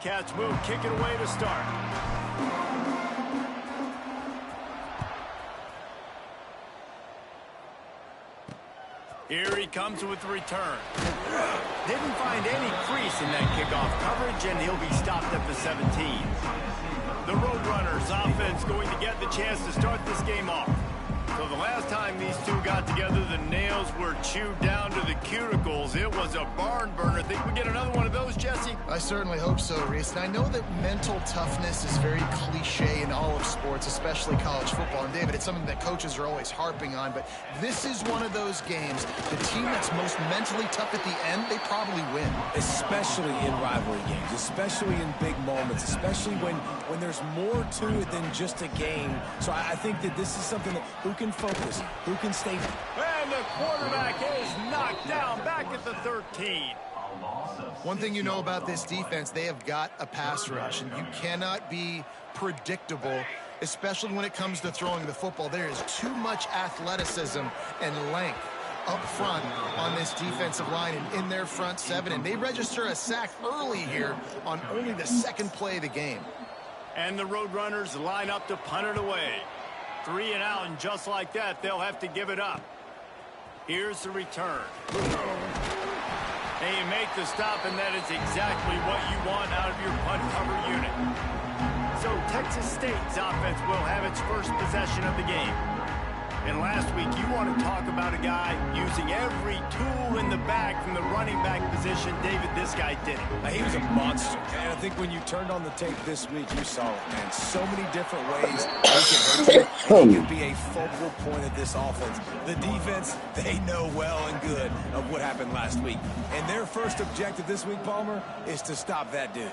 Cats move, kick it away to start. Here he comes with the return. Didn't find any crease in that kickoff coverage, and he'll be stopped at the 17. The Roadrunners offense going to get the chance to start this game off. So the last time these two got together, the nails were chewed down to the cuticles. It was a barn burner. Think we get another one of those, Jesse? I certainly hope so, Reese. And I know that mental toughness is very cliche in all of sports, especially college football. And David, it's something that coaches are always harping on. But this is one of those games. The team that's most mentally tough at the end, they probably win. Especially in rivalry games, especially in big moments, especially when there's more to it than just a game. So I think that this is something that who can focus, who can stay. And the quarterback is knocked down back at the 13. One thing you know about this defense, they have got a pass rush, and you cannot be predictable, especially when it comes to throwing the football. There is too much athleticism and length up front on this defensive line and in their front seven, and they register a sack early here on only the second play of the game. And the Roadrunners line up to punt it away. 3 and out, and just like that, they'll have to give it up. Here's the return. And you make the stop, and that is exactly what you want out of your punt cover unit. So Texas State's offense will have its first possession of the game. And last week, you want to talk about a guy using every tool in the bag from the running back position. David, this guy did it. He was a monster. And I think when you turned on the tape this week, you saw it, man. So many different ways he can hurt you. And he could be a focal point of this offense. The defense, they know well and good of what happened last week. And their first objective this week, Palmer, is to stop that dude.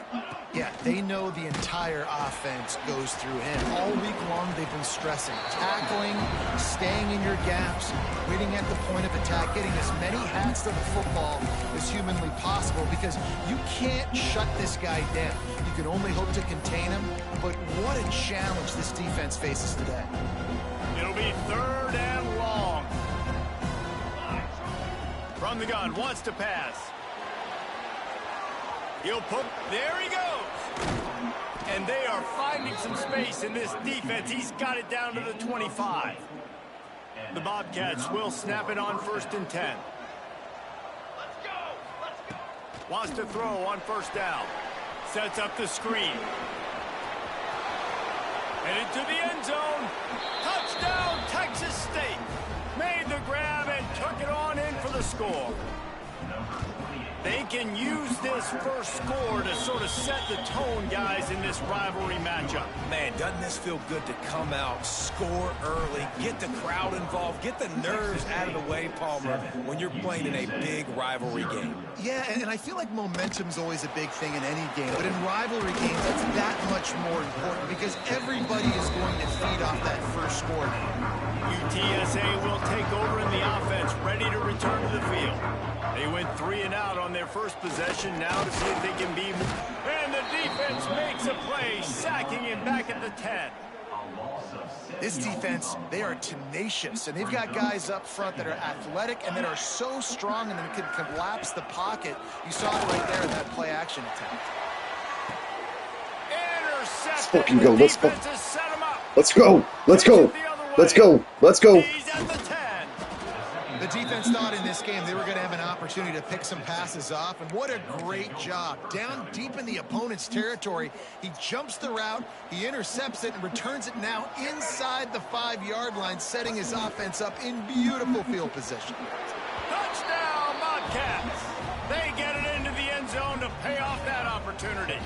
Yeah, they know the entire offense goes through him. All week long, they've been stressing, tackling, staying in your gaps, waiting at the point of attack, getting as many hats to the football as humanly possible, because you can't shut this guy down. You can only hope to contain him, but what a challenge this defense faces today. It'll be 3rd and long. From the gun, wants to pass. He'll put, there he goes. And they are finding some space in this defense. He's got it down to the 25. The Bobcats will snap it on 1st and 10. Let's go. Wants to throw on 1st down. Sets up the screen. And into the end zone. Touchdown, Texas State. Made the grab and took it on in for the score. They can use this first score to sort of set the tone, guys, in this rivalry matchup. Man, doesn't this feel good to come out, score early, get the crowd involved, get the nerves out of the way, Palmer, when you're playing in a big rivalry game. Yeah, and I feel like momentum's always a big thing in any game, but in rivalry games, it's that much more important because everybody is going to feed off that first score. UTSA will take over in the offense, ready to return to the field. They went 3 and out on their first possession, now to see if they can be. And the defense makes a play, sacking him back at the 10. This defense, they are tenacious, and they've got guys up front that are athletic and that are so strong and that can collapse the pocket. You saw it right there in that play-action attempt. Intercepted. Let's fucking go. Let's go. Set him up. Let's go. Let's go. Let's go. Let's go. He's at the 10. The defense thought in this game they were going to have an opportunity to pick some passes off, and what a great job. Down deep in the opponent's territory, he jumps the route, he intercepts it, and returns it now inside the 5-yard line, setting his offense up in beautiful field position. Touchdown, Bobcats. They get it into the end zone to pay off that opportunity.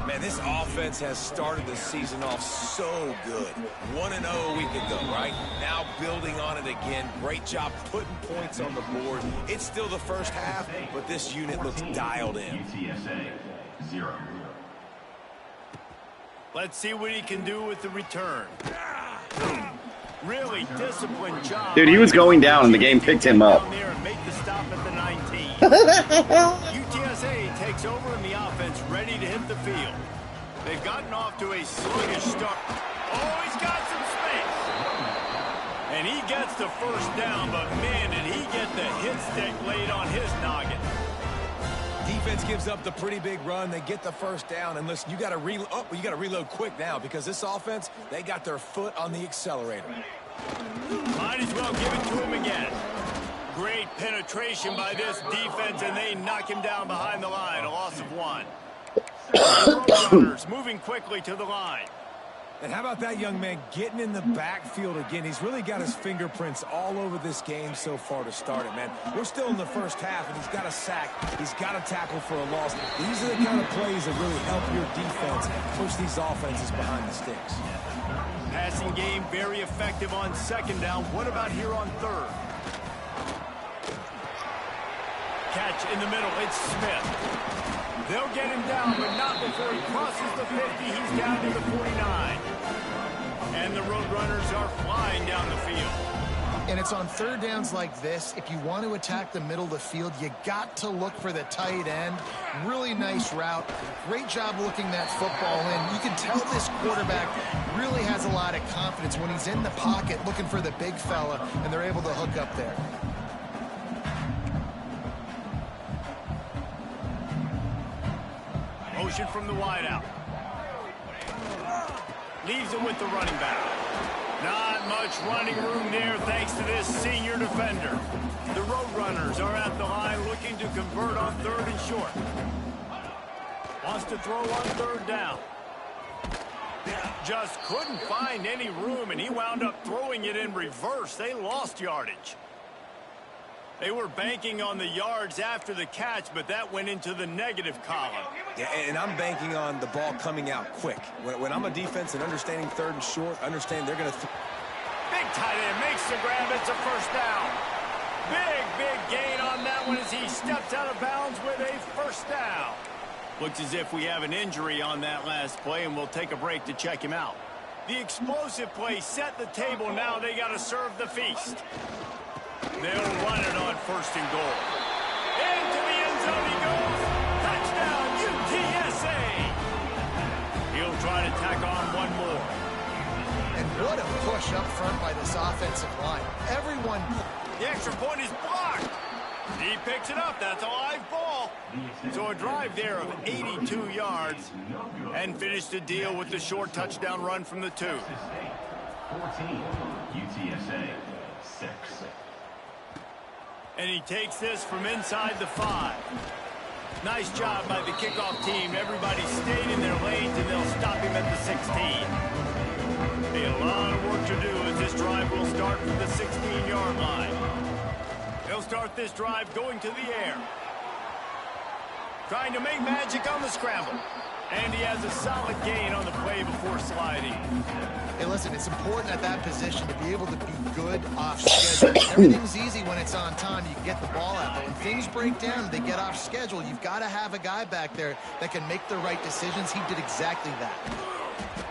Man, this offense has started the season off so good. 1-0 a week ago, right? Now building on it again. Great job putting points on the board. It's still the first half, but this unit looks dialed in. UTSA 0. Let's see what he can do with the return. Really disciplined job. Dude, he was going down and the game picked him up. Down there and make the stop at the 19. UTSA takes over in the offense, ready to hit the field. They've gotten off to a sluggish start. Oh, he's got some space. And he gets the 1st down, but man, did he get the hit stick laid on his noggin. defense gives up the pretty big run. They get the first down. And listen, you got to reload quick now because this offense, they got their foot on the accelerator. Might as well give it to him again. Great penetration by this defense, and they knock him down behind the line. A loss of 1. The road runners moving quickly to the line. And how about that young man getting in the backfield again? He's really got his fingerprints all over this game so far to start it, man. We're still in the first half, and he's got a sack. He's got a tackle for a loss. These are the kind of plays that really help your defense push these offenses behind the sticks. Passing game very effective on second down. What about here on third? Catch in the middle. It's Smith. They'll get him down, but not before he crosses the 50. He's down to the 49. And the Roadrunners are flying down the field. And it's on third downs like this. If you want to attack the middle of the field, you got to look for the tight end. Really nice route. Great job looking that football in. You can tell this quarterback really has a lot of confidence when he's in the pocket looking for the big fella, and they're able to hook up there. Motion from the wideout. Leaves it with the running back. Not much running room there thanks to this senior defender. The Roadrunners are at the line looking to convert on third and short. Wants to throw on third down. Just couldn't find any room, and he wound up throwing it in reverse. They lost yardage. They were banking on the yards after the catch, but that went into the negative column. Yeah, and I'm banking on the ball coming out quick. When I'm a defense and understanding third and short, understand they're going to... Big tight end makes the grab. It's a first down. Big gain on that one as he steps out of bounds with a first down. Looks as if we have an injury on that last play, and we'll take a break to check him out. The explosive play set the table. Now they got to serve the feast. They'll run it on first and goal. Into the end zone he goes. Touchdown, UTSA. He'll try to tack on one more. And what a push up front by this offensive line. Everyone... The extra point is blocked. He picks it up. That's a live ball. So a drive there of 82 yards and finished the deal with the short touchdown run from the 2. 14, UTSA 6. And he takes this from inside the 5. Nice job by the kickoff team. Everybody stayed in their lanes, and they'll stop him at the 16. Be a lot of work to do as this drive will start from the 16-yard line. They'll start this drive going to the air. Trying to make magic on the scramble. And he has a solid gain on the play before sliding. Hey, listen, it's important at that position to be able to be good off schedule. Everything's easy when it's on time. You can get the ball out. But when things break down, they get off schedule. You've got to have a guy back there that can make the right decisions. He did exactly that.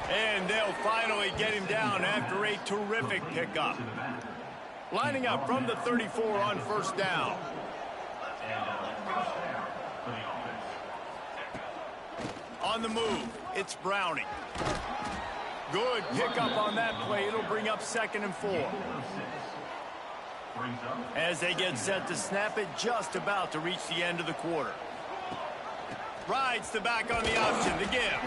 And they'll finally get him down after a terrific pickup. Lining up from the 34 on first down. On the move, it's Browning. Good pickup on that play. It'll bring up 2nd and 4. As they get set to snap it, just about to reach the end of the quarter. Rides the back on the option, the give.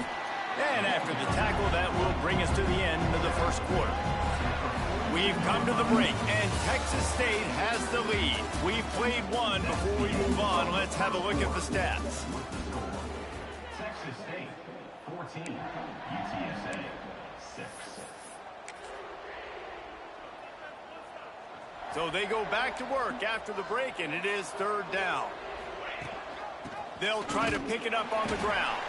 And after the tackle, that will bring us to the end of the first quarter. We've come to the break, and Texas State has the lead. We've played one. Before we move on, let's have a look at the stats. Texas State 14, UTSA 6. So they go back to work after the break, and it is third down. They'll try to pick it up on the ground.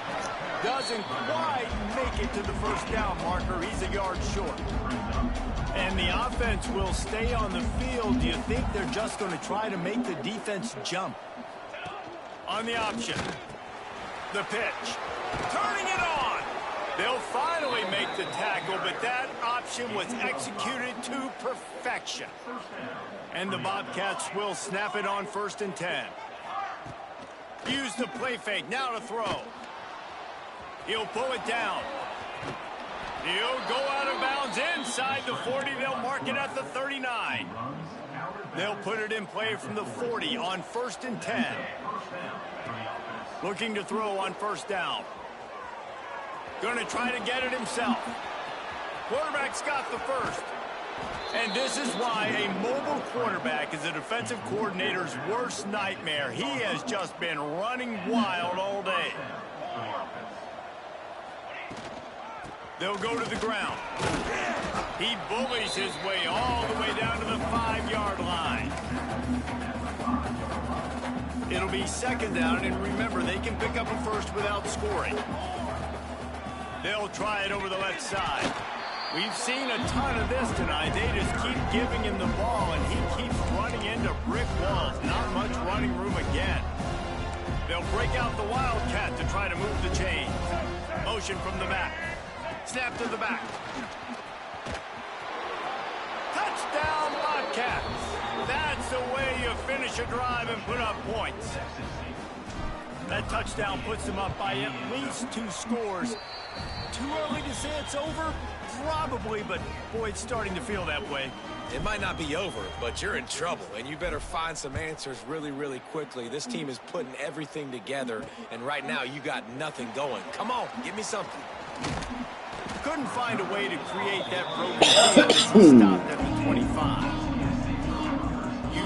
Doesn't quite make it to the first down marker. He's a yard short. And the offense will stay on the field. Do you think they're just going to try to make the defense jump? On the option. The pitch. Turning it on. They'll finally make the tackle, but that option was executed to perfection. And the Bobcats will snap it on 1st and 10. Use the play fake. Now to throw. He'll pull it down. He'll go out of bounds inside the 40. They'll mark it at the 39. They'll put it in play from the 40 on 1st and 10. Looking to throw on first down. Going to try to get it himself. Quarterback's got the first. And this is why a mobile quarterback is a defensive coordinator's worst nightmare. He has just been running wild all day. They'll go to the ground. He bullies his way all the way down to the 5-yard line. It'll be second down, and remember, they can pick up a first without scoring. They'll try it over the left side. We've seen a ton of this tonight. They just keep giving him the ball, and he keeps running into brick walls. Not much running room again. They'll break out the Wildcat to try to move the chains. Motion from the back. Snap to the back. Touchdown, Wildcats. That's the way you finish a drive and put up points. That touchdown puts them up by at least 2 scores. Too early to say it's over? Probably, but boy, it's starting to feel that way. It might not be over, but you're in trouble, and you better find some answers really, really quickly. This team is putting everything together, and right now you got nothing going. Come on, give me something. Couldn't find a way to create that broken field as he stopped at the 25.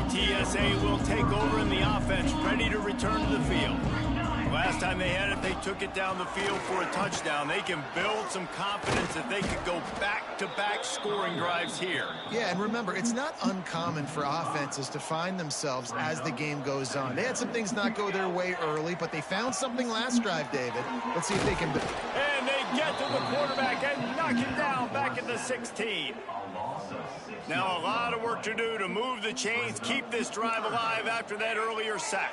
UTSA will take over in the offense, ready to return to the field. Last time they had it, they took it down the field for a touchdown. They can build some confidence that they could go back-to-back scoring drives here. Yeah, and remember, it's not uncommon for offenses to find themselves as the game goes on. They had some things not go their way early, but they found something last drive, David. Let's see if they can... And they get to the quarterback and knock him down back at the 16. Now a lot of work to do to move the chains, keep this drive alive after that earlier sack.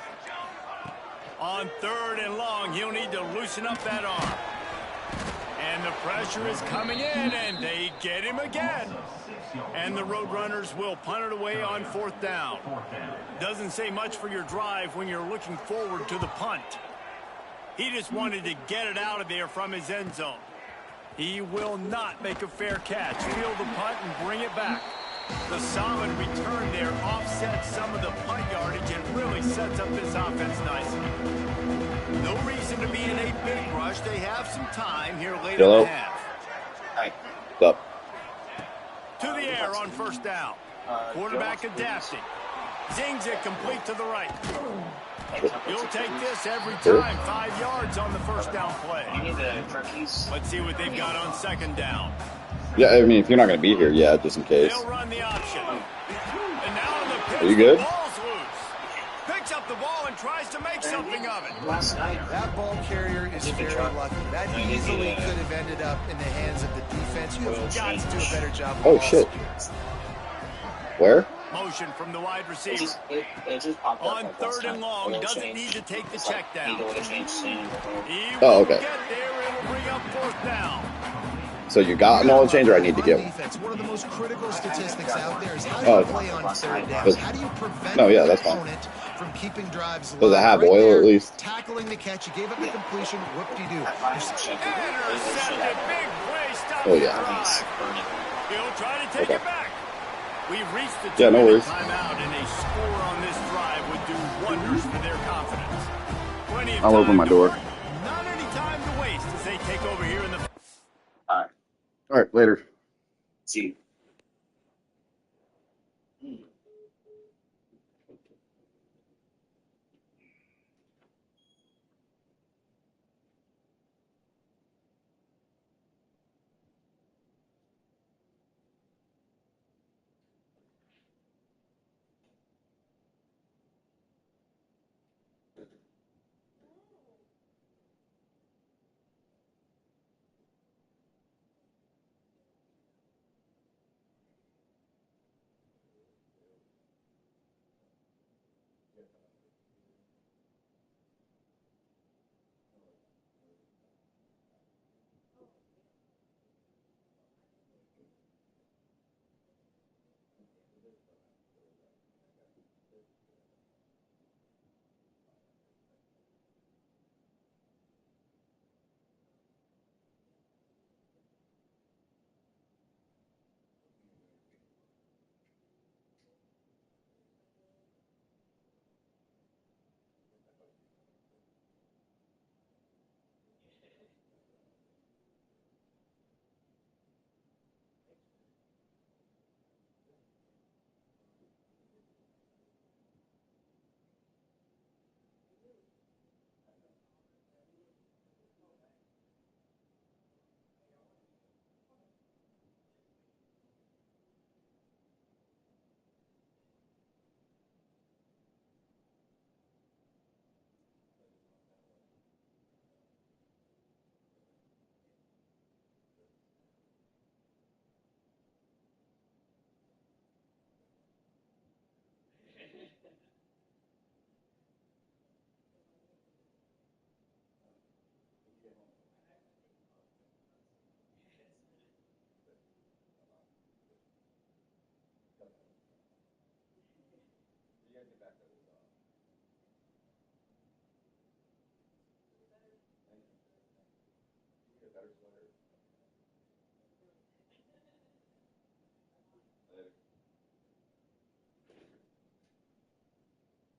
On 3rd and long, he'll need to loosen up that arm. And the pressure is coming in, and they get him again. And the Roadrunners will punt it away on 4th down. Doesn't say much for your drive when you're looking forward to the punt. He just wanted to get it out of there from his end zone. He will not make a fair catch. Field the punt and bring it back. The solid return there offsets some of the punt yardage and really sets up this offense nicely. No reason to be in a big rush. They have some time here late in the half. Hi. What's up? To the air on 1st down. Quarterback adapting. Zings it complete to the right. You'll take this every time. 5 yards on the 1st down play. Let's see what they've got on 2nd down. Yeah, I mean, if you're not going to be here, yeah, just in case. They'll run the option. And now on the pitch, are you good? the ball's loose. Picks up the ball and tries to make something of it. That ball carrier is very lucky. That easily could have ended up in the hands of the defense. You have got to do a better job. Oh, shit. Where? Motion from the wide receiver. On 3rd and long, doesn't need to take the check down. He will okay. get there. It'll bring up 4th down. So you got an oil change, or I need to get one? Defense. One of the most critical statistics out there is how do you play on 3rd downs? How do you prevent your opponent from keeping drives alive? Does it have oil at least? Tackling the catch, you gave up the completion. Whoop-de-doo. Intercepted. Big play. Stop Oh, the yeah. drive. He'll try to take it back. We've reached the Yeah, no worries. timeout, and a score on this drive would do wonders for their confidence. Plenty of I'll time open my to door. work. Not any time to waste as they take over here in the... All right, later. See.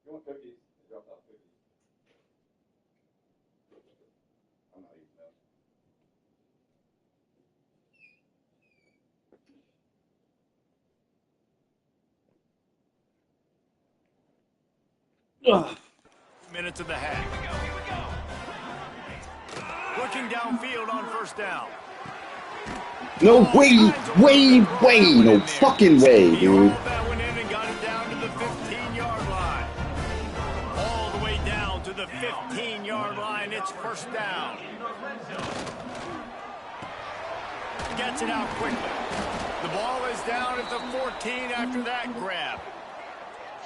You want cookies? They dropped off cookies. I'm not eating them. Minutes of the half. Looking downfield on first down. No way, no fucking way, He dude. hauled that one in and got it down to the 15-yard line. All the way down to the 15-yard line. It's first down. Gets it out quickly. The ball is down at the 14 after that grab.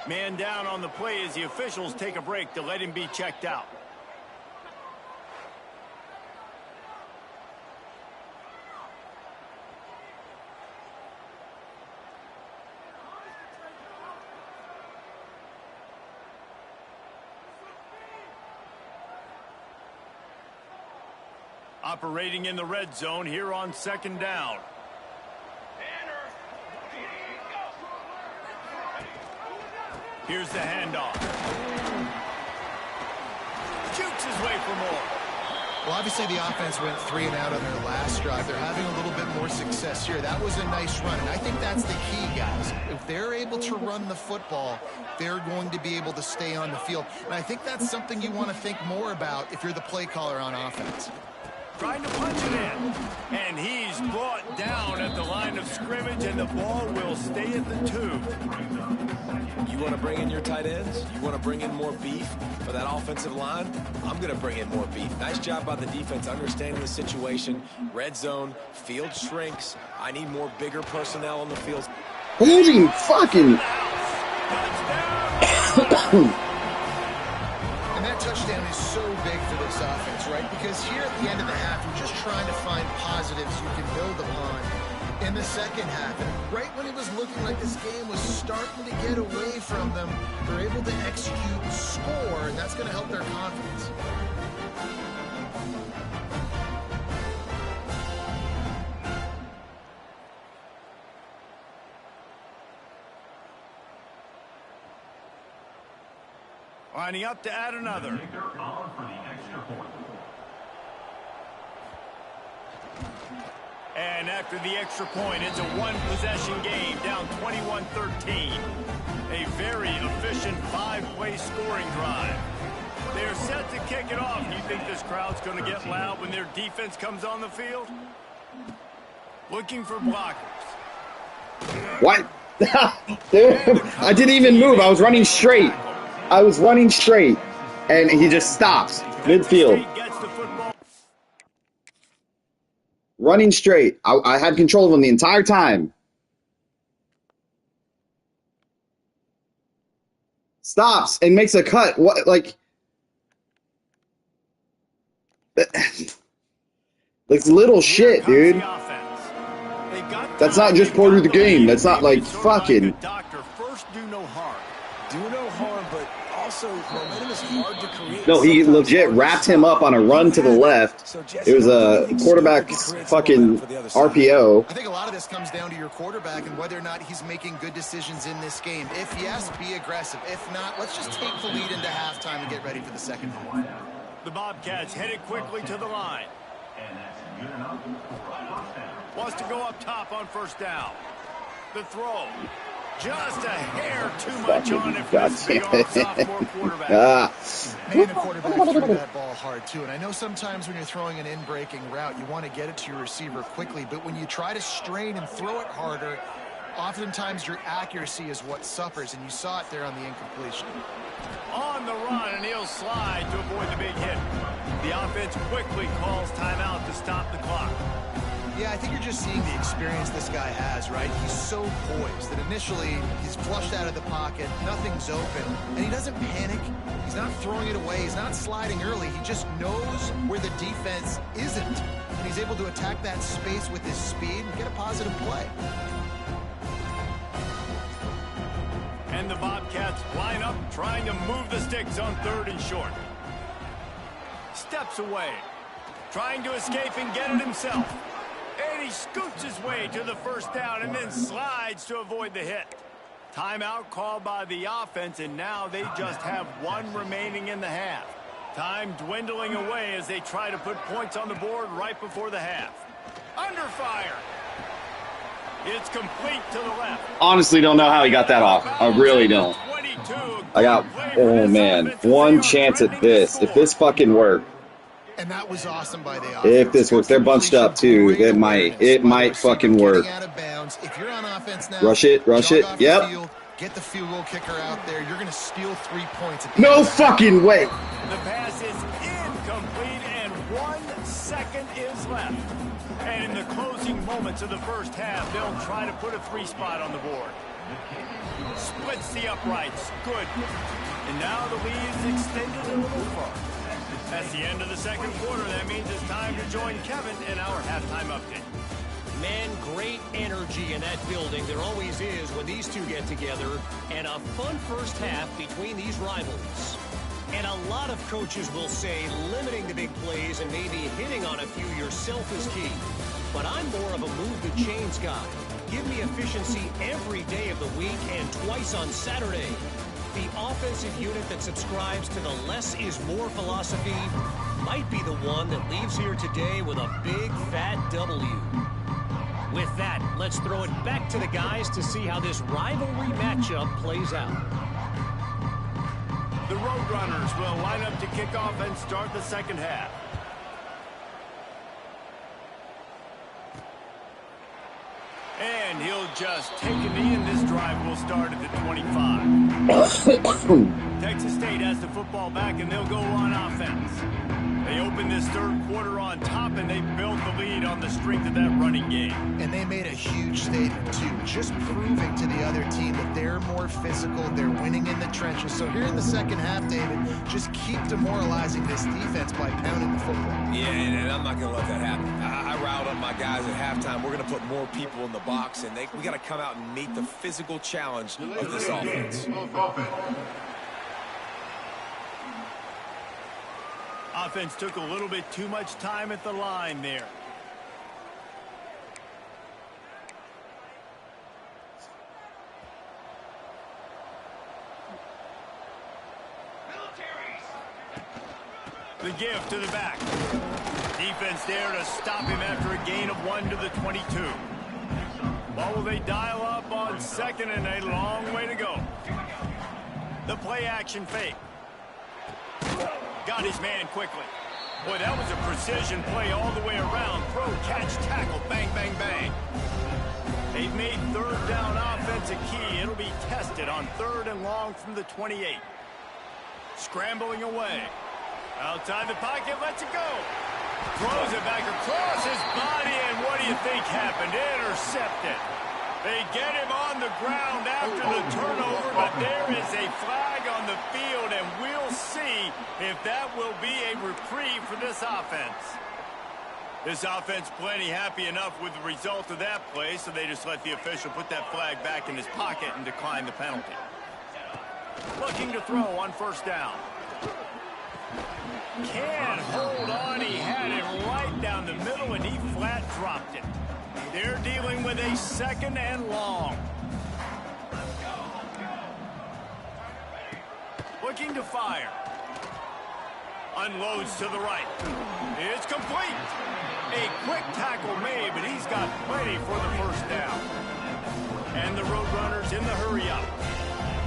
Man down on the play as the officials take a break to let him be checked out. Operating in the red zone here on second down. Here's the handoff. Jukes his way for more. Well, obviously the offense went 3 and out on their last drive. They're having a little bit more success here. That was a nice run, and I think that's the key, guys. If they're able to run the football, they're going to be able to stay on the field. And I think that's something you want to think more about if you're the play caller on offense. Trying to punch it in. And he's brought down at the line of scrimmage, and the ball will stay at the 2. You want to bring in your tight ends? You want to bring in more beef for that offensive line? I'm going to bring in more beef. Nice job by the defense understanding the situation. Red zone, field shrinks. I need more bigger personnel on the field. Holy fucking... And that touchdown is so big for this offense, right? Because here at the end of the half, you're just trying to find positives you can build upon in the second half. And right when it was looking like this game was starting to get away from them, they're able to execute, score, and that's going to help their confidence. Lining up to add another. Victor on for the extra point. And after the extra point, it's a one-possession game, down 21-13. A very efficient 5-play scoring drive. They're set to kick it off. You think this crowd's going to get loud when their defense comes on the field? Looking for blockers. What? Dude, I didn't even move. I was running straight. And he just stops midfield. Running straight. I had control of him the entire time. Stops and makes a cut. What, like... Like little shit, dude. That's not just part of the game. That's not like fucking... Do no harm. Do no harm, but also momentum is hard to create. No, he legit wrapped him up on a run to the left. It was a quarterback's fucking RPO. I think a lot of this comes down to your quarterback and whether or not he's making good decisions in this game. If yes, be aggressive. If not, let's just take the lead into halftime and get ready for the second half. The Bobcats headed quickly to the line. And that's good enough for a first down. Wants to go up top on first down. The throw. Just a hair too much on it for this big old sophomore quarterback. Man, the quarterback threw that ball hard, too. And I know sometimes when you're throwing an in-breaking route, you want to get it to your receiver quickly. But when you try to strain and throw it harder, oftentimes your accuracy is what suffers. And you saw it there on the incompletion. On the run, and he'll slide to avoid the big hit. The offense quickly calls timeout to stop the clock. Yeah, I think you're just seeing the experience this guy has, right? He's so poised that initially he's flushed out of the pocket, nothing's open, and he doesn't panic. He's not throwing it away. He's not sliding early. He just knows where the defense isn't, and he's able to attack that space with his speed and get a positive play. And the Bobcats line up, trying to move the sticks on 3rd and short. Steps away. Trying to escape and get it himself. And he scoots his way to the first down and then slides to avoid the hit. Timeout called by the offense, and now they just have one remaining in the half. Time dwindling away as they try to put points on the board right before the half. Under fire. It's complete to the left. Honestly, don't know how he got that off. I really don't. I got, oh man, one chance at this. If this fucking worked. And that was awesome by the offense. If this works, they're bunched up too. It might fucking work. If you're on offense now, rush it. Yep. Get the field goal kicker out there. You're going to steal 3 points. No fucking way. The pass is incomplete, and 1 second is left. And in the closing moments of the first half, they'll try to put a 3 spot on the board. Splits the uprights. Good. And now the lead is extended a little further. That's the end of the second quarter. That means it's time to join Kevin in our halftime update. Man, great energy in that building. There always is when these two get together. And a fun first half between these rivals. And a lot of coaches will say limiting the big plays and maybe hitting on a few yourself is key. But I'm more of a move the chains guy. Give me efficiency every day of the week and twice on Saturday. The offensive unit that subscribes to the less is more philosophy might be the one that leaves here today with a big fat W. With that, let's throw it back to the guys to see how this rivalry matchup plays out. The Roadrunners will line up to kick off and start the second half. And he'll just take a knee, and this drive will start at the 25. Texas State has the football back, and they'll go on offense. They open this third quarter on top, and they built the lead on the strength of that running game. And they made a huge statement, too, just proving to the other team that they're more physical, they're winning in the trenches. So here in the second half, David, just keep demoralizing this defense by pounding the football. Yeah, and I'm not going to let that happen. I riled up my guys at halftime. We're going to put more people in the box, and we got to come out and meet the physical challenge of this offense. Offense took a little bit too much time at the line there. The give to the back. Defense there to stop him after a gain of 1 to the 22. What will they dial up on second, and a long way to go. The play action fake. Got his man quickly. Boy, that was a precision play all the way around. Throw, catch, tackle, bang, bang, bang. They've made third down offense a key. It'll be tested on 3rd and long from the 28. Scrambling away. Outside the pocket, lets it go. Throws it back across his body, and what do you think happened? Intercepted. They get him on the ground after the turnover, but there is a flag on the field, and we'll see if that will be a reprieve for this offense. This offense plenty happy enough with the result of that play, so they just let the official put that flag back in his pocket and decline the penalty. Looking to throw on first down. Can't hold on. He had it right down the middle, and he flat dropped it. They're dealing with a 2nd and long. Looking to fire. Unloads to the right. It's complete. A quick tackle made, but he's got plenty for the first down. And the Roadrunners in the hurry-up.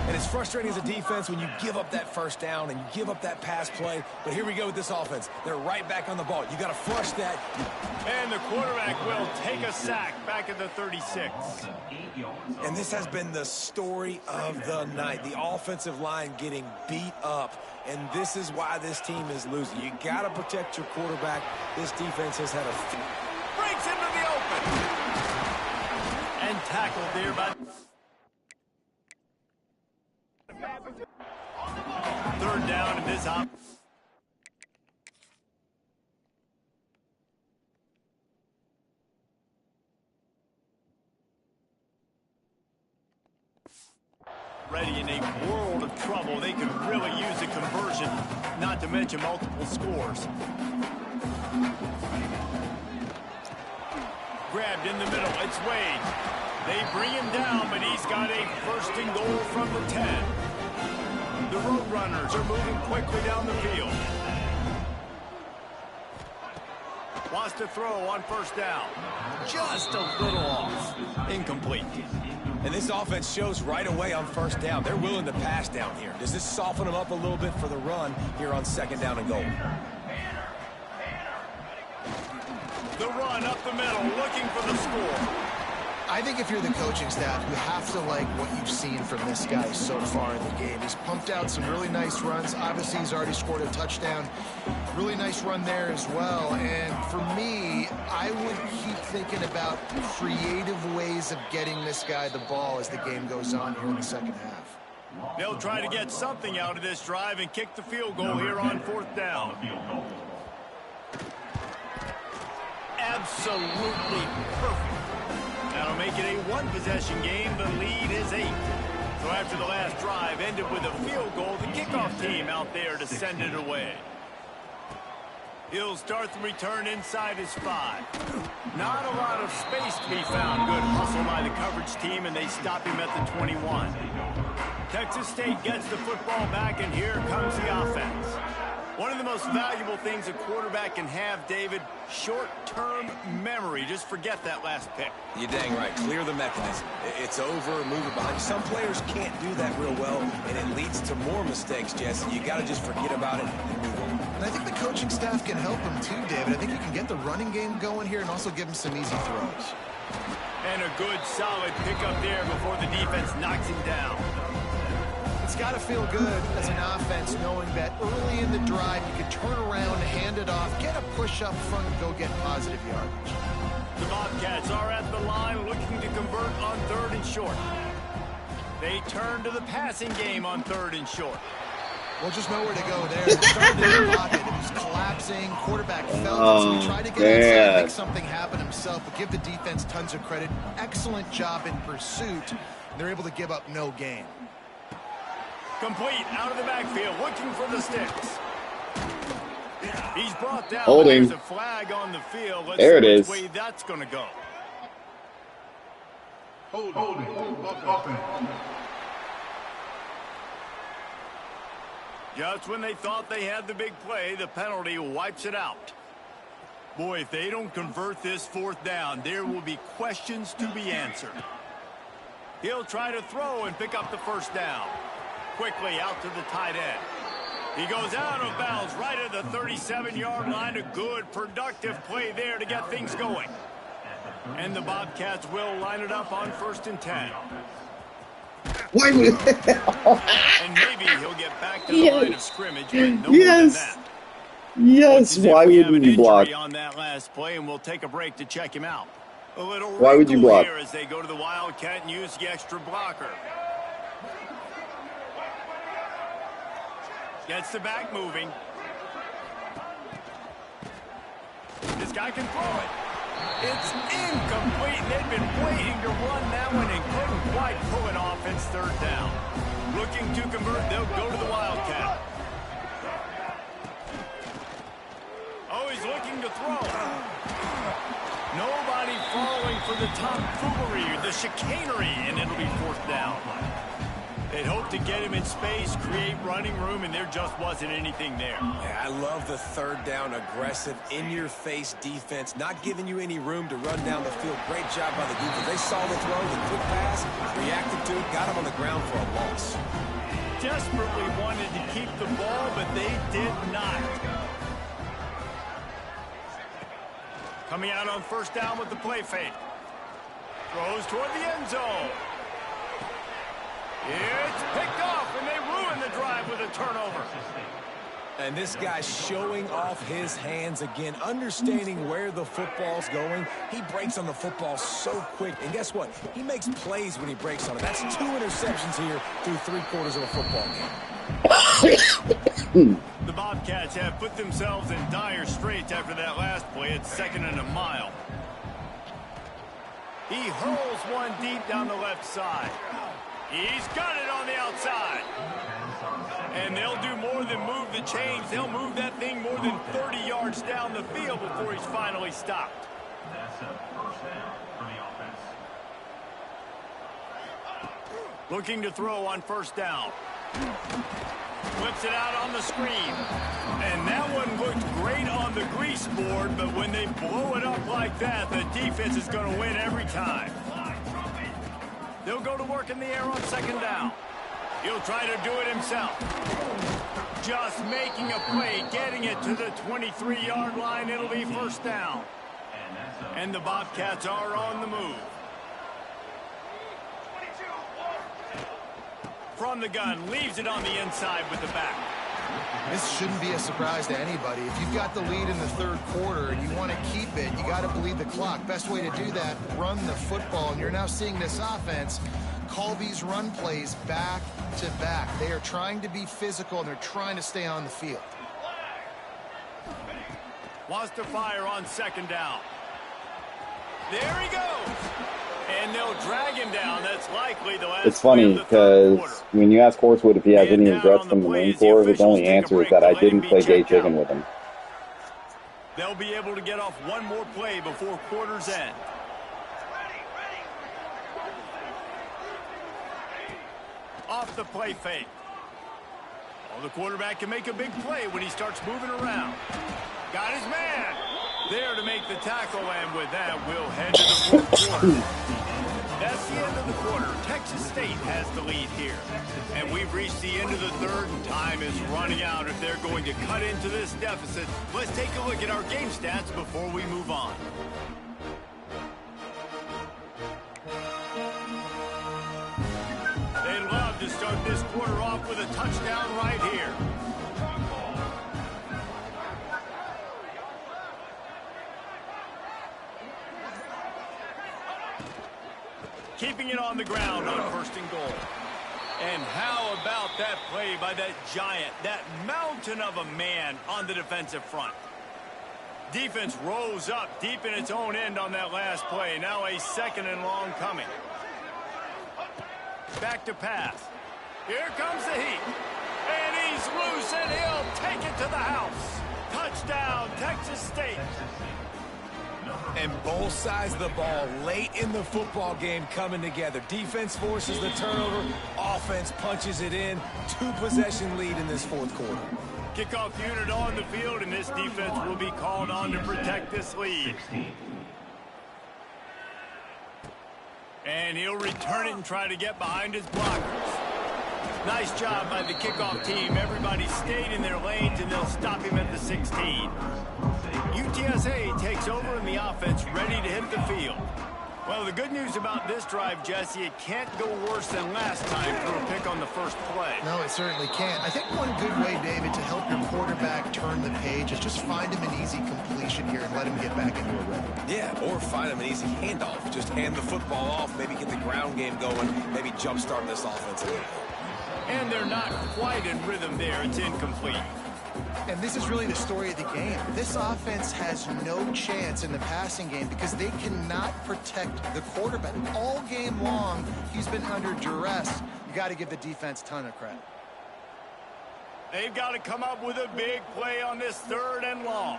And it's frustrating as a defense when you give up that first down and you give up that pass play. But here we go with this offense. They're right back on the ball. You got to flush that. And the quarterback will take a sack back at the 36. And this has been the story of the night. The offensive line getting beat up. And this is why this team is losing. You got to protect your quarterback. This defense has had a... Breaks into the open. And tackled there by... 3rd down in this op. Ready in a world of trouble. They could really use a conversion, not to mention multiple scores. grabbed in the middle. It's Wade. They bring him down, but he's got a first and goal from the 10. The Roadrunners are moving quickly down the field. Wants to throw on first down. Just a little off. Incomplete. And this offense shows right away on first down. They're willing to pass down here. Does this soften them up a little bit for the run here on second down and goal? The run up the middle, looking for the score. I think if you're the coaching staff, you have to like what you've seen from this guy so far in the game. He's pumped out some really nice runs. Obviously, he's already scored a touchdown. Really nice run there as well. And for me, I would keep thinking about creative ways of getting this guy the ball as the game goes on here in the second half. They'll try to get something out of this drive and kick the field goal here on fourth down. Absolutely perfect. That'll make it a one-possession game. The lead is 8. So after the last drive ended with a field goal, the kickoff team out there to send it away. He'll start the return inside his 5. Not a lot of space to be found. Good hustle by the coverage team, and they stop him at the 21. Texas State gets the football back, and here comes the offense. One of the most valuable things a quarterback can have, David, short-term memory. Just forget that last pick. You're dang right. Clear the mechanism. It's over, move it behind. Some players can't do that real well, and it leads to more mistakes, Jesse. You got to just forget about it and move on. And I think the coaching staff can help him too, David. I think you can get the running game going here and also give him some easy throws. And a good, solid pickup there before the defense knocks him down. It's got to feel good as an offense knowing that early in the drive you can turn around, hand it off, get a push up front, and go get positive yardage. The Bobcats are at the line looking to convert on 3rd and short. They turn to the passing game on 3rd and short. Well, just nowhere to go there. He started in the pocket. It was collapsing. Quarterback felt it, so he tried to get inside and make something happen himself, but give the defense tons of credit. Excellent job in pursuit. They're able to give up no gain. Complete out of the backfield, looking for the sticks. He's brought down. Holding. There's a flag on the field. Let's there it see is. which way that's going to go. Holding. Offense. Just when they thought they had the big play, the penalty wipes it out. Boy, if they don't convert this 4th down, there will be questions to be answered. He'll try to throw and pick up the first down. Quickly out to the tight end. He goes out of bounds right at the 37-yard line. A good, productive play there to get things going. And the Bobcats will line it up on 1st and 10. Why would And maybe he'll get back to the line of scrimmage, but no more than that. Yes, why would you block? On that last play, and we'll take a break to check him out. A little why would you block? Here as they go to the Wildcat and use the extra blocker. Gets the back moving. This guy can throw it. It's incomplete. They've been waiting to run that one and couldn't quite pull it off. It's 3rd down. Looking to convert. They'll go to the Wildcat. Oh, he's looking to throw. Nobody falling for the tomfoolery, the chicanery, and it'll be 4th down. They'd hope to get him in space, create running room, and there just wasn't anything there. Yeah, I love the 3rd down, aggressive, in-your-face defense, not giving you any room to run down the field. Great job by the defense. They saw the throw, the quick pass, reacted to it, got him on the ground for a loss. Desperately wanted to keep the ball, but they did not. Coming out on 1st down with the play fake. Throws toward the end zone. It's picked off, and they ruin the drive with a turnover. And this guy's showing off his hands again, understanding where the football's going. He breaks on the football so quick. And guess what? He makes plays when he breaks on it. That's 2 interceptions here through 3/4 of a football game. The Bobcats have put themselves in dire straits after that last play. It's 2nd and a mile. He hurls one deep down the left side. He's got it on the outside. And they'll do more than move the chains. They'll move that thing more than 30 yards down the field before he's finally stopped. That's a first down for the offense. Looking to throw on first down. Flips it out on the screen. And that one looked great on the grease board, but when they blow it up like that, the defense is going to win every time. They'll go to work in the air on second down. He'll try to do it himself. Just making a play, getting it to the 23-yard line. It'll be first down. And the Bobcats are on the move. From the gun, leaves it on the inside with the back. This shouldn't be a surprise to anybody. If you've got the lead in the third quarter and you want to keep it, you got to bleed the clock. Best way to do that, run the football. And you're now seeing this offense call these run plays back to back. They are trying to be physical, and they're trying to stay on the field. Wants to fire on second down. There he goes. And they'll drag him down. That's likely the last. It's funny because when you ask Horsewood if he has any regrets from the Marine Corps, his only answer is that I didn't play gay chicken with him. They'll be able to get off one more play before quarter's end. Off the play fake. Oh, the quarterback can make a big play when he starts moving around. Got his man. There to make the tackle, and with that, we'll head to the fourth quarter. That's the end of the quarter. Texas State has the lead here. And we've reached the end of the third, and time is running out if they're going to cut into this deficit. Let's take a look at our game stats before we move on. They'd love to start this quarter off with a touchdown right here. Keeping it on the ground on first and goal. And how about that play by that giant, that mountain of a man on the defensive front? Defense rose up deep in its own end on that last play. Now a second and long coming. Back to pass. Here comes the heat. And he's loose, and he'll take it to the house. Touchdown, Texas State. And both sides of the ball late in the football game coming together. Defense forces the turnover. Offense punches it in. 2-possession lead in this fourth quarter. Kickoff unit on the field, and this defense will be called on to protect this lead. And he'll return it and try to get behind his blockers. Nice job by the kickoff team. Everybody stayed in their lanes, and they'll stop him at the 16. UTSA takes over in the offense, ready to hit the field. Well, the good news about this drive, Jesse, it can't go worse than last time for a pick on the first play. No, it certainly can't. I think one good way, David, to help your quarterback turn the page is just find him an easy completion here and let him get back into a rhythm. Yeah, or find him an easy handoff. Just hand the football off, maybe get the ground game going, maybe jumpstart this offense a little bit. And they're not quite in rhythm there. It's incomplete. And this is really the story of the game. This offense has no chance in the passing game because they cannot protect the quarterback. All game long, he's been under duress. You got to give the defense a ton of credit. They've got to come up with a big play on this third and long.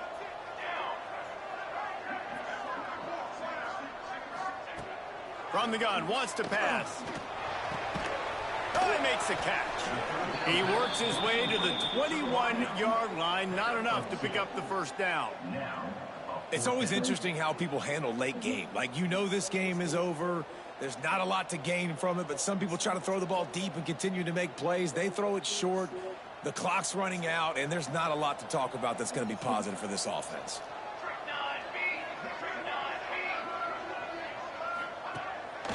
From the gun, wants to pass. Oh, he makes the catch. He works his way to the 21-yard line. Not enough to pick up the first down. It's always interesting how people handle late game. Like, you know this game is over. There's not a lot to gain from it, but some people try to throw the ball deep and continue to make plays. They throw it short. The clock's running out, and there's not a lot to talk about that's going to be positive for this offense.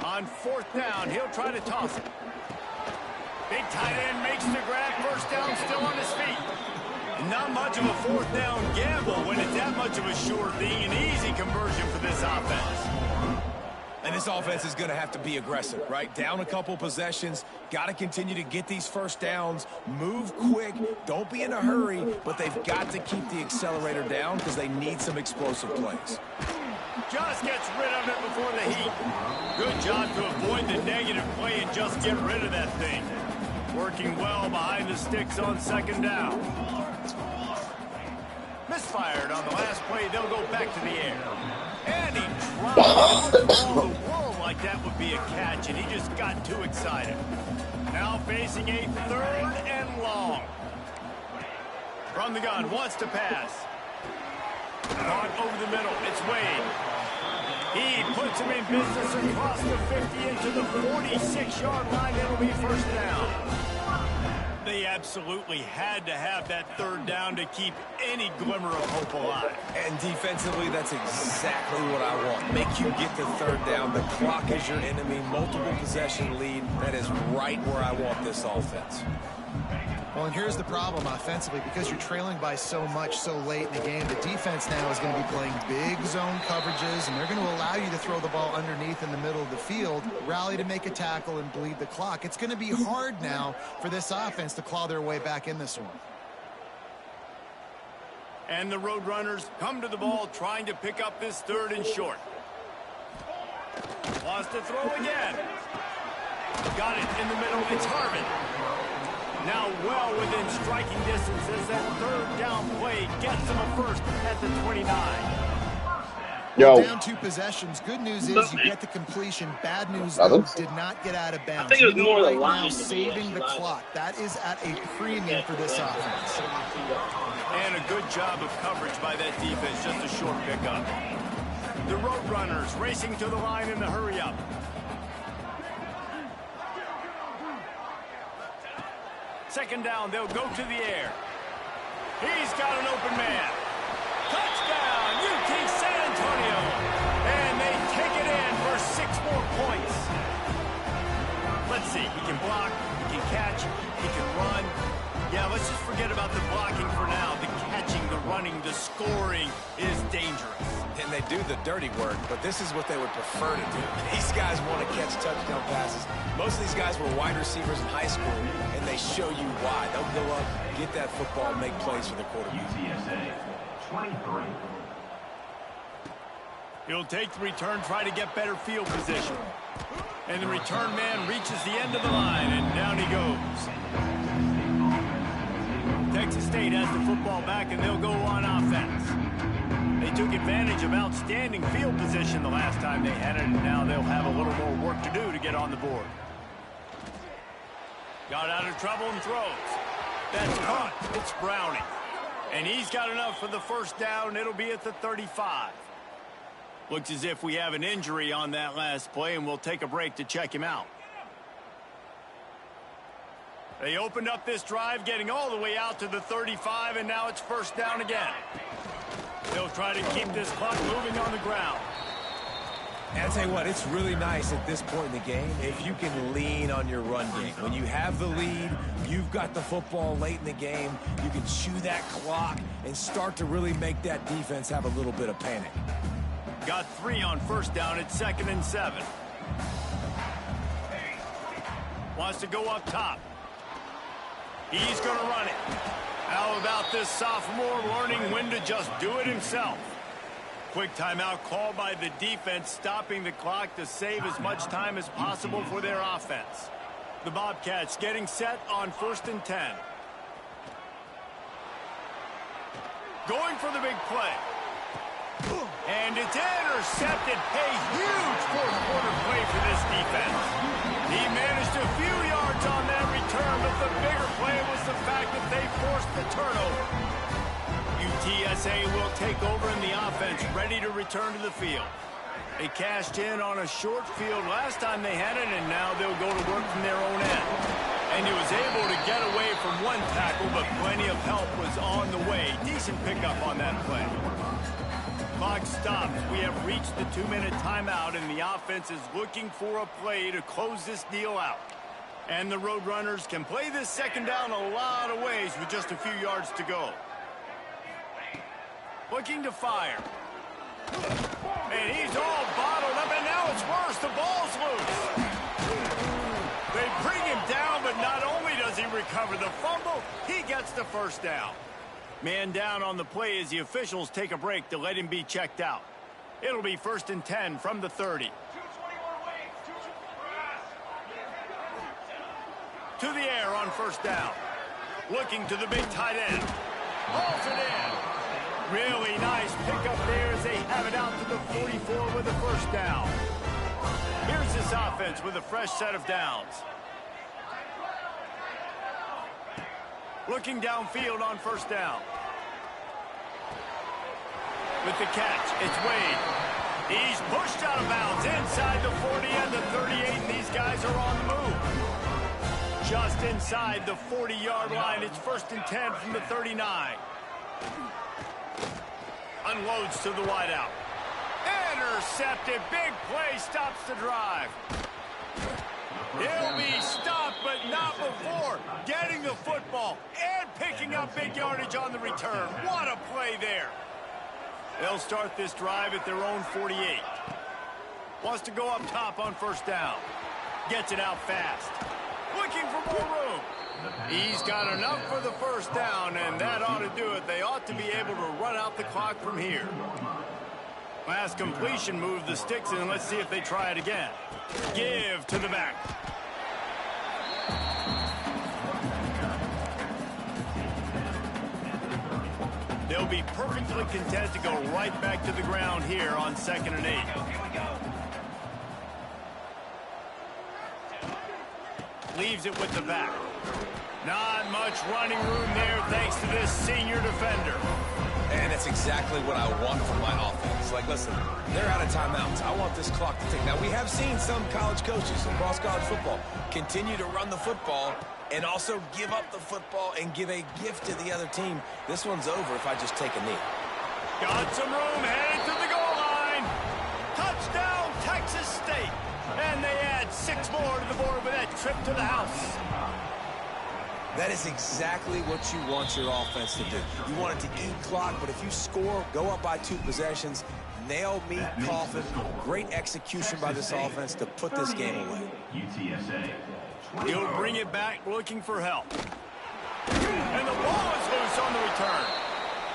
On fourth down, he'll try to toss it. Big tight end makes the grab. First down, still on his feet. Not much of a fourth down gamble when it's that much of a sure thing. An easy conversion for this offense. And this offense is going to have to be aggressive, right? Down a couple possessions. Got to continue to get these first downs. Move quick. Don't be in a hurry. But they've got to keep the accelerator down because they need some explosive plays. Just gets rid of it before the heat. Good job to avoid the negative play and just get rid of that thing. Working well behind the sticks on second down. Misfired on the last play. They'll go back to the air. And he dropped it. All the world like that would be a catch, and he just got too excited. Now facing a 3rd and long. From the gun, wants to pass. Caught over the middle. It's Wade. He puts him in business across the 50 into the 46-yard line. It'll be first down. They absolutely had to have that 3rd down to keep any glimmer of hope alive. And defensively, that's exactly what I want. Make you get the 3rd down. The clock is your enemy. Multiple possession lead. That is right where I want this offense. Well, and here's the problem offensively. Because you're trailing by so much so late in the game, the defense now is going to be playing big zone coverages, and they're going to allow you to throw the ball underneath in the middle of the field, rally to make a tackle, and bleed the clock. It's going to be hard now for this offense to claw their way back in this one. And the Roadrunners come to the ball trying to pick up this 3rd and short. Wants to throw again. Got it in the middle. It's Harvin. Now well within striking distance as that 3rd down play gets them a first at the 29. Down 2 possessions. Good news is you get the completion. Bad news, though, did not get out of bounds. I think it was more the right line now saving the clock. That is at a premium for this offense. And a good job of coverage by that defense. Just a short pickup. The Roadrunners racing to the line in the hurry-up. Second down, they'll go to the air. He's got an open man. Touchdown, UT San Antonio. And they take it in for 6 more points. Let's see, he can block, he can catch, he can run. Yeah, let's just forget about the blocking for now. The catching, the running, the scoring is dangerous. And they do the dirty work, but this is what they would prefer to do. These guys want to catch touchdown passes. Most of these guys were wide receivers in high school, and they show you why. They'll go up, get that football, make plays for the quarterback. UTSA 23. He'll take the return, try to get better field position. And the return man reaches the end of the line, and down he goes. Texas State has the football back, and they'll go on offense. They took advantage of outstanding field position the last time they had it, and now they'll have a little more work to do to get on the board. Got out of trouble and throws. That's caught. It's Browning. And he's got enough for the first down. It'll be at the 35. Looks as if we have an injury on that last play, and we'll take a break to check him out. They opened up this drive, getting all the way out to the 35, and now it's first down again. They'll try to keep this clock moving on the ground. And I'll tell you what, it's really nice at this point in the game if you can lean on your run game. When you have the lead, you've got the football late in the game, you can chew that clock and start to really make that defense have a little bit of panic. Got 3 on first down at 2nd and 7. Wants to go up top. He's going to run it. How about this sophomore learning when to just do it himself? Quick timeout call by the defense, stopping the clock to save as much time as possible for their offense. The Bobcats getting set on 1st and 10. Going for the big play. And it's intercepted. A huge fourth-quarter play for this defense. He managed a few yards on that return, but the bigger play was the fact that they forced the turnover. UTSA will take over in the offense, ready to return to the field. They cashed in on a short field last time they had it, and now they'll go to work from their own end. And he was able to get away from one tackle, but plenty of help was on the way. Decent pickup on that play. Clock stops. We have reached the 2-minute timeout, and the offense is looking for a play to close this deal out. And the Roadrunners can play this second down a lot of ways with just a few yards to go. Looking to fire. And he's all bottled up, and now it's worse. The ball's loose. They bring him down, but not only does he recover the fumble, he gets the first down. Man down on the play as the officials take a break to let him be checked out. It'll be 1st and 10 from the 30. To the air on first down. Looking to the big tight end. Hauls it in. Really nice pickup there as they have it out to the 44 with a first down. Here's this offense with a fresh set of downs. Looking downfield on first down. With the catch, it's Wade. He's pushed out of bounds inside the 40 and the 38, and these guys are on the move. Just inside the 40-yard line. It's 1st and 10 from the 39. Unloads to the wideout. Intercepted. Big play stops the drive. He'll be stopped, but not before getting the football and picking up big yardage on the return. What a play there. They'll start this drive at their own 48. Wants to go up top on first down. Gets it out fast. Looking for more room. He's got enough for the first down, and that ought to do it. They ought to be able to run out the clock from here. Last completion moved the sticks, and let's see if they try it again. Give to the back. They'll be perfectly content to go right back to the ground here on 2nd and 8. Leaves it with the back. Not much running room there thanks to this senior defender. And that's exactly what I want from my offense. Like, listen, they're out of timeouts. I want this clock to tick. Now, we have seen some college coaches across college football continue to run the football and also give up the football and give a gift to the other team. This one's over if I just take a knee. Got some room, headed to the goal line. Touchdown, Texas State. And they add 6 more to the board with that trip to the house. That is exactly what you want your offense to do. You want it to eat clock, but if you score, go up by 2 possessions, nail, meet, coffin. Great execution by this offense to put this game away. He'll bring it back looking for help. And the ball is loose on the return.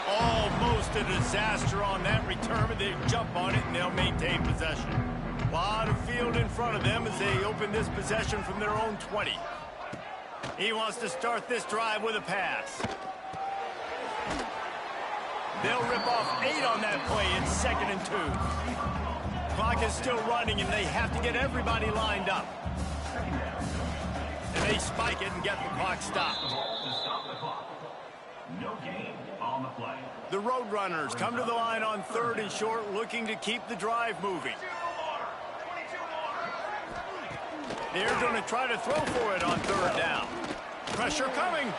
Almost a disaster on that return, but they jump on it and they'll maintain possession. A lot of field in front of them as they open this possession from their own 20. He wants to start this drive with a pass. They'll rip off 8 on that play. It's 2nd and 2. Clock is still running, and they have to get everybody lined up. And they spike it and get the clock stopped. No gain on the play. The Roadrunners come to the line on 3rd and short, looking to keep the drive moving. They're going to try to throw for it on 3rd down. Pressure coming.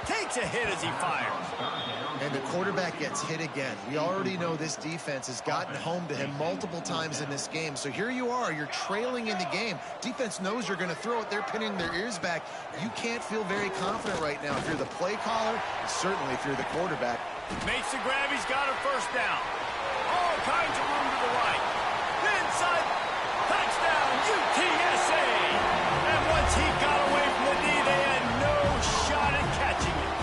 Takes a hit as he fires. And the quarterback gets hit again. We already know this defense has gotten home to him multiple times in this game. So here you are. You're trailing in the game. Defense knows you're going to throw it. They're pinning their ears back. You can't feel very confident right now if you're the play caller, and certainly if you're the quarterback. Makes the grab. He's got a first down. All kinds of room to the right. Inside. Touchdown, UTSA. And once he got away from the knee, they had no shot at catching it.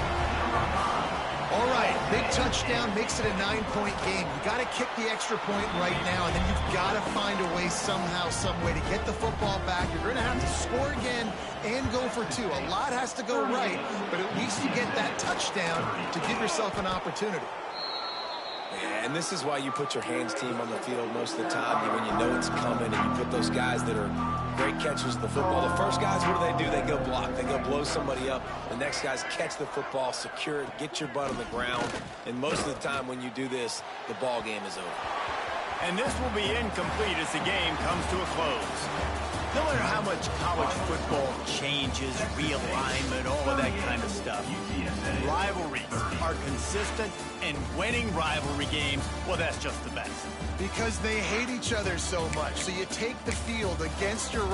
All right, big touchdown makes it a 9-point game. You got to kick the extra point right now, and then you've got to find a way somehow, some way to get the football back. You're going to have to score again and go for 2. A lot has to go right, but at least you get that touchdown to give yourself an opportunity. Yeah, and this is why you put your hands team on the field most of the time when you know it's coming, and you put those guys that are great catchers of the football. The first guys, what do? They go block. They go blow somebody up. The next guys catch the football, secure it, get your butt on the ground. And most of the time when you do this, the ball game is over. And this will be incomplete as the game comes to a close. No matter how much college football changes, realignment, all of that kind of stuff, rivalries are consistent, and winning rivalry games, well, that's just the best. Because they hate each other so much. So you take the field against your